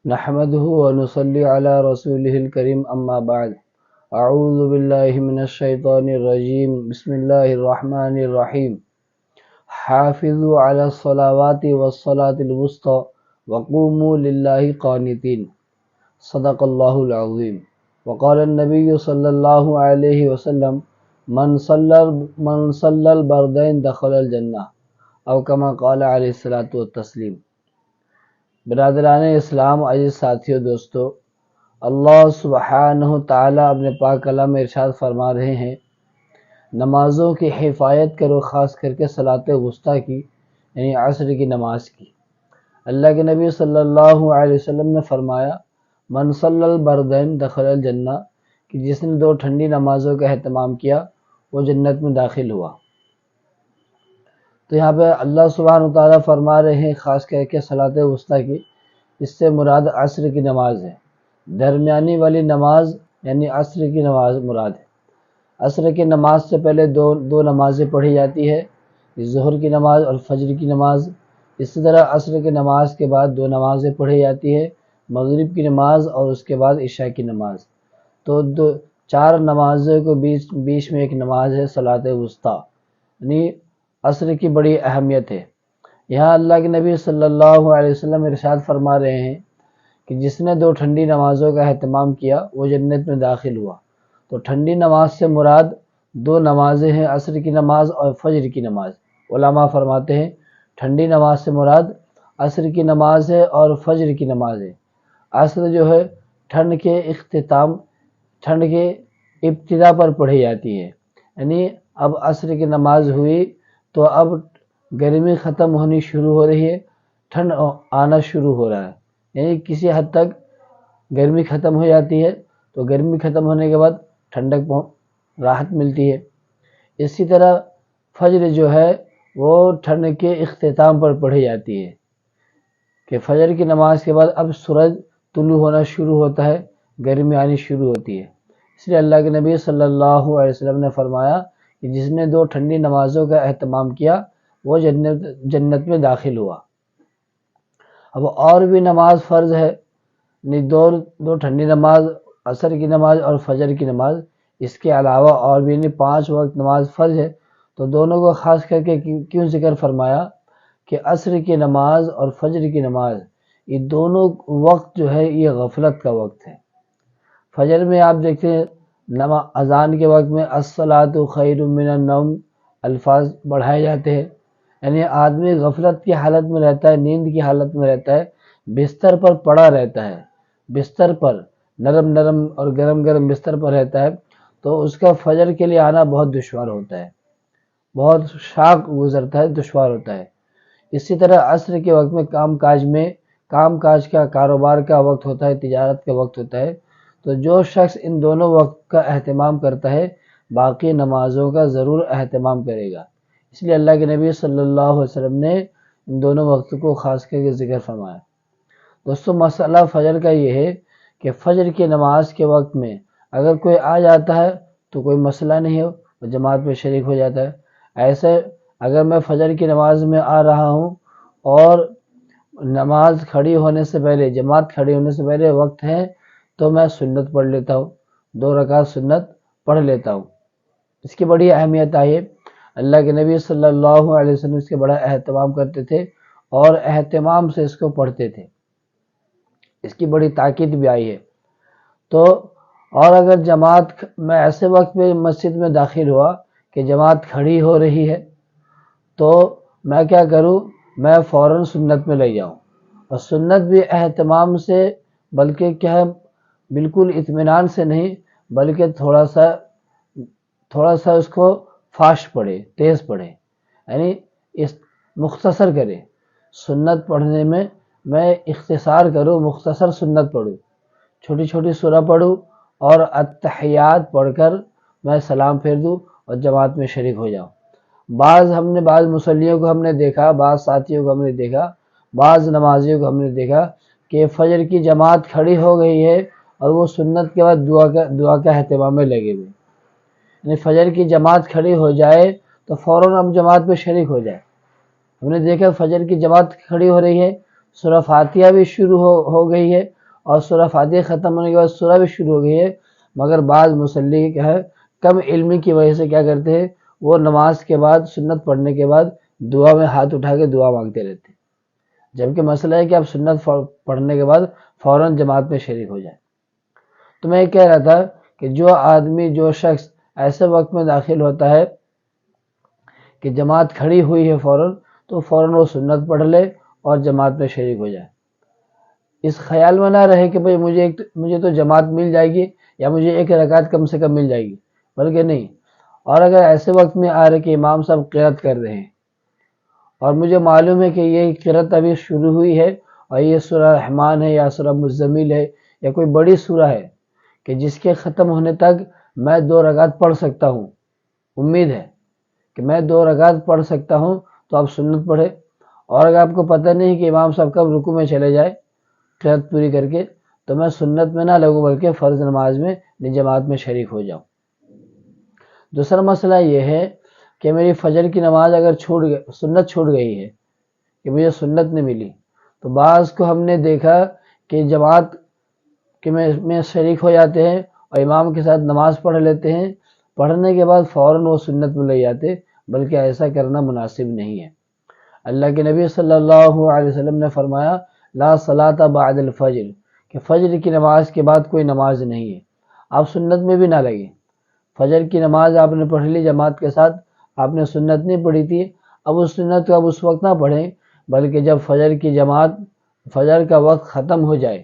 نحمده ونصلي على رسوله الكريم اما بعد اعوذ باللہ من الشیطان الرجیم بسم اللہ الرحمن الرحیم حافظوا على الصلوات والصلاة الوسطى وقوموا للہ قانتین صدق اللہ العظیم وقال النبی صلی اللہ علیہ وسلم من صلی البردین دخل الجنہ او کما قال علیہ الصلاۃ والتسلیم۔ برادران اسلام، عزیز ساتھیو، دوستو، اللہ سبحانہ تعالیٰ اپنے پاک کلام میں ارشاد فرما رہے ہیں، نمازوں کی حفاظت کرو، خاص کر کے صلاۃ وسطیٰ کی، یعنی عصر کی نماز کی۔ اللہ کے نبی صلی اللہ علیہ وسلم نے فرمایا، من صلی البردین دخل الجنہ، کہ جس نے دو ٹھنڈی نمازوں کا اہتمام کیا وہ جنت میں داخل ہوا۔ تو یہاں پہ اللہ سبحانہ تعالیٰ فرما رہے ہیں خاص کر کے صلاۃ وسطیٰ کی، اس سے مراد عصر کی نماز ہے، درمیانی والی نماز یعنی عصر کی نماز مراد ہے۔ عصر کی نماز سے پہلے دو نمازیں پڑھی جاتی ہے، ظہر کی نماز اور فجر کی نماز۔ اسی طرح عصر کی نماز کے بعد دو نمازیں پڑھی جاتی ہے، مغرب کی نماز اور اس کے بعد عشاء کی نماز۔ تو چار نمازوں کو بیچ میں ایک نماز ہے صلاۃ وسطیٰ، یعنی عصر کی بڑی اہمیت ہے۔ یہاں اللہ کے نبی صلی اللہ علیہ وسلم ارشاد فرما رہے ہیں کہ جس نے دو ٹھنڈی نمازوں کا اہتمام کیا وہ جنت میں داخل ہوا۔ تو ٹھنڈی نماز سے مراد دو نمازیں ہیں، عصر کی نماز اور فجر کی نماز۔ علماء فرماتے ہیں ٹھنڈی نماز سے مراد عصر کی نماز ہے اور فجر کی نماز ہے۔ عصر جو ہے ٹھنڈ کے ابتدا پر پڑھی جاتی ہے، یعنی اب عصر کی نماز ہوئی تو اب گرمی ختم ہونی شروع ہو رہی ہے، ٹھنڈ آنا شروع ہو رہا ہے، یعنی کسی حد تک گرمی ختم ہو جاتی ہے تو گرمی ختم ہونے کے بعد ٹھنڈک راحت ملتی ہے۔ اسی طرح فجر جو ہے وہ ٹھنڈ کے اختتام پر پڑھی جاتی ہے کہ فجر کی نماز کے بعد اب سورج طلوع ہونا شروع ہوتا ہے، گرمی آنی شروع ہوتی ہے۔ اس لیے اللہ کے نبی صلی اللہ علیہ وسلم نے فرمایا کہ جس نے دو ٹھنڈی نمازوں کا اہتمام کیا وہ جنت میں داخل ہوا۔ اب اور بھی نماز فرض ہے، دو ٹھنڈی نماز، عصر کی نماز اور فجر کی نماز، اس کے علاوہ اور بھی 5 وقت نماز فرض ہے۔ تو دونوں کو خاص کر کے کیوں ذکر فرمایا کہ عصر کی نماز اور فجر کی نماز، یہ دونوں وقت جو ہے یہ غفلت کا وقت ہے۔ فجر میں آپ دیکھتے ہیں اذان کے وقت میں الصلاۃ خیر من النوم الفاظ بڑھائے جاتے ہیں، یعنی آدمی غفلت کی حالت میں رہتا ہے، نیند کی حالت میں رہتا ہے، بستر پر پڑا رہتا ہے، بستر پر نرم اور گرم بستر پر رہتا ہے، تو اس کا فجر کے لیے آنا بہت دشوار ہوتا ہے، بہت شاق گزرتا ہے، دشوار ہوتا ہے۔ اسی طرح عصر کے وقت میں کام کاج کا، کاروبار کا وقت ہوتا ہے، تجارت کا وقت ہوتا ہے۔ تو جو شخص ان دونوں وقت کا اہتمام کرتا ہے باقی نمازوں کا ضرور اہتمام کرے گا۔ اس لیے اللہ کے نبی صلی اللہ علیہ وسلم نے ان دونوں وقت کو خاص کر کے ذکر فرمایا۔ دوستو، مسئلہ فجر کا یہ ہے کہ فجر کی نماز کے وقت میں اگر کوئی آ جاتا ہے تو کوئی مسئلہ نہیں ہو، وہ جماعت میں شریک ہو جاتا ہے۔ ایسے اگر میں فجر کی نماز میں آ رہا ہوں اور نماز کھڑی ہونے سے پہلے، جماعت کھڑی ہونے سے پہلے وقت ہے تو میں سنت پڑھ لیتا ہوں، 2 رکعت سنت پڑھ لیتا ہوں۔ اس کی بڑی اہمیت آئی ہے، اللہ کے نبی صلی اللہ علیہ وسلم اس کے بڑا اہتمام کرتے تھے اور اہتمام سے اس کو پڑھتے تھے، اس کی بڑی تاکید بھی آئی ہے۔ تو اور اگر جماعت میں ایسے وقت میں مسجد میں داخل ہوا کہ جماعت کھڑی ہو رہی ہے تو میں کیا کروں، میں فوراً سنت میں لے جاؤں، اور سنت بھی اہتمام سے، بلکہ کیا ہے، بالکل اطمینان سے نہیں، بلکہ تھوڑا سا اس کو فاسٹ پڑھے، تیز پڑھے، یعنی مختصر کرے۔ سنت پڑھنے میں میں اختصار کروں، مختصر سنت پڑھوں، چھوٹی چھوٹی سورہ پڑھوں اور التحیات پڑھ کر میں سلام پھیر دوں اور جماعت میں شریک ہو جاؤں۔ بعض مصلیوں کو ہم نے دیکھا، بعض ساتھیوں کو ہم نے دیکھا، بعض نمازیوں کو ہم نے دیکھا کہ فجر کی جماعت کھڑی ہو گئی ہے اور وہ سنت کے بعد دعا کا اہتمام میں لگے ہوئے، یعنی فجر کی جماعت کھڑی ہو جائے تو فوراً اب جماعت میں شریک ہو جائے۔ ہم نے دیکھا فجر کی جماعت کھڑی ہو رہی ہے سورہ فاتحہ بھی شروع ہو گئی ہے اور سورہ فاتحہ ختم ہونے کے بعد سورہ بھی شروع ہو گئی ہے، مگر بعض مصلی کیا ہے کم علمی کی وجہ سے کیا کرتے ہیں، وہ نماز کے بعد سنت پڑھنے کے بعد دعا میں ہاتھ اٹھا کے دعا مانگتے رہتے ہیں، جبکہ مسئلہ ہے کہ آپ سنت پڑھنے کے بعد فوراً جماعت میں شریک ہو جائیں۔ تو میں یہ کہہ رہا تھا کہ جو آدمی جو شخص ایسے وقت میں داخل ہوتا ہے کہ جماعت کھڑی ہوئی ہے فوراً، تو فوراً وہ سنت پڑھ لے اور جماعت میں شریک ہو جائے۔ اس خیال میں نہ رہے کہ بھئی مجھے تو جماعت مل جائے گی یا مجھے ایک رکعت کم سے کم مل جائے گی، بلکہ نہیں۔ اور اگر ایسے وقت میں آ رہے کہ امام صاحب قرات کر رہے ہیں اور مجھے معلوم ہے کہ یہ قرات ابھی شروع ہوئی ہے اور یہ سورہ رحمان ہے یا سورہ مزمل ہے یا کوئی بڑی سورہ ہے کہ جس کے ختم ہونے تک میں 2 رکعت پڑھ سکتا ہوں، امید ہے کہ میں 2 رکعت پڑھ سکتا ہوں، تو آپ سنت پڑھے۔ اور اگر آپ کو پتہ نہیں کہ امام صاحب کب رکوع میں چلے جائے قرات پوری کر کے، تو میں سنت میں نہ لگوں بلکہ فرض نماز میں جماعت میں شریک ہو جاؤں۔ دوسرا مسئلہ یہ ہے کہ میری فجر کی نماز اگر سنت چھوٹ گئی ہے کہ مجھے سنت نہیں ملی، تو بعض کو ہم نے دیکھا کہ جماعت کہ میں شریک ہو جاتے ہیں اور امام کے ساتھ نماز پڑھ لیتے ہیں، پڑھنے کے بعد فوراً وہ سنت میں لے جاتے، بلکہ ایسا کرنا مناسب نہیں ہے۔ اللہ کے نبی صلی اللہ علیہ وسلم نے فرمایا لا صلاۃ بعد الفجر، کہ فجر کی نماز کے بعد کوئی نماز نہیں ہے، آپ سنت میں بھی نہ لگیں۔ فجر کی نماز آپ نے پڑھ لی جماعت کے ساتھ، آپ نے سنت نہیں پڑھی تھی، اب اس سنت کو اب اس وقت نہ پڑھیں، بلکہ جب فجر کا وقت ختم ہو جائے